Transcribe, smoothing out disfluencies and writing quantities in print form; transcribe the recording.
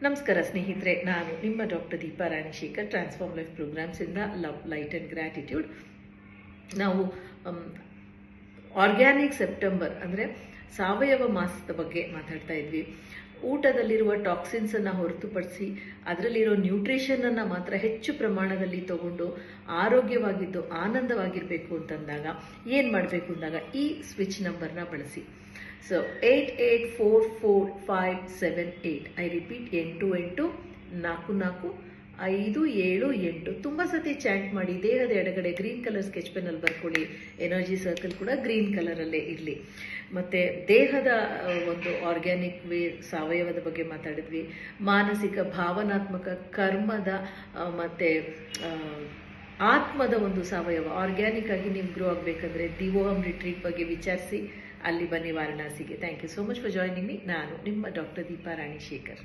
ನಮಸ್ಕಾರ ಸ್ನೇಹಿತರೆ, ನಾನು ನಿಮ್ಮ doctor Deepa Ranishekhar, transform life ಪ್ರೋಗ್ರಾಮ್ಸಿಂದ ಲವ್, ಲೈಟ್ ಆ್ಯಂಡ್ ಗ್ರ್ಯಾಟಿಟ್ಯೂಡ್. ನಾವು ಆರ್ಗ್ಯಾನಿಕ್ ಸೆಪ್ಟೆಂಬರ್ ಅಂದರೆ ಸಾವಯವ ಮಾಸದ ಬಗ್ಗೆ ಮಾತಾಡ್ತಾ ಇದ್ವಿ. ಊಟದಲ್ಲಿರುವ ಟಾಕ್ಸಿನ್ಸನ್ನು ಹೊರತುಪಡಿಸಿ ಅದರಲ್ಲಿರೋ ನ್ಯೂಟ್ರಿಷನನ್ನು ಮಾತ್ರ ಹೆಚ್ಚು ಪ್ರಮಾಣದಲ್ಲಿ ತಗೊಂಡು ಆರೋಗ್ಯವಾಗಿದ್ದು ಆನಂದವಾಗಿರಬೇಕು ಅಂತಂದಾಗ ಏನು ಮಾಡಬೇಕು ಅಂದಾಗ ಈ ಸ್ವಿಚ್ ನಂಬರ್ನ ಬಳಸಿ. ಸೊ 884458. I repeat, 884458. ತುಂಬ ಸತಿ ಚಾಂಟ್ ಮಾಡಿ. ದೇಹದ ಎಡಗಡೆ ಗ್ರೀನ್ ಕಲರ್ ಸ್ಕೆಚ್ ಪೆನ್ನಲ್ಲಿ ಬರ್ಕೊಳ್ಳಿ. ಎನರ್ಜಿ ಸರ್ಕಲ್ ಕೂಡ ಗ್ರೀನ್ ಕಲರಲ್ಲೇ ಇರಲಿ. ಮತ್ತು ದೇಹದ ಒಂದು ಆರ್ಗ್ಯಾನಿಕ್ ವೇ, ಸಾವಯವದ ಬಗ್ಗೆ ಮಾತಾಡಿದ್ವಿ. ಮಾನಸಿಕ, ಭಾವನಾತ್ಮಕ, ಕರ್ಮದ ಮತ್ತು ಆತ್ಮದ ಒಂದು ಸಾವಯವ ಆರ್ಗ್ಯಾನಿಕ್ ಆಗಿ ನೀವು ಗ್ರೋ ಆಗಬೇಕಂದ್ರೆ ದಿವೋಹಂ ರಿಟ್ರೀಟ್ ಬಗ್ಗೆ ವಿಚಾರಿಸಿ ಅಲ್ಲಿ ಬನ್ನಿ ವಾರಣಾಸಿಗೆ. Thank you so much for joining me. ನಾನು ನಿಮ್ಮ ಡಾಕ್ಟರ್ ದೀಪಾ ರಾಣಿಶೇಖರ್.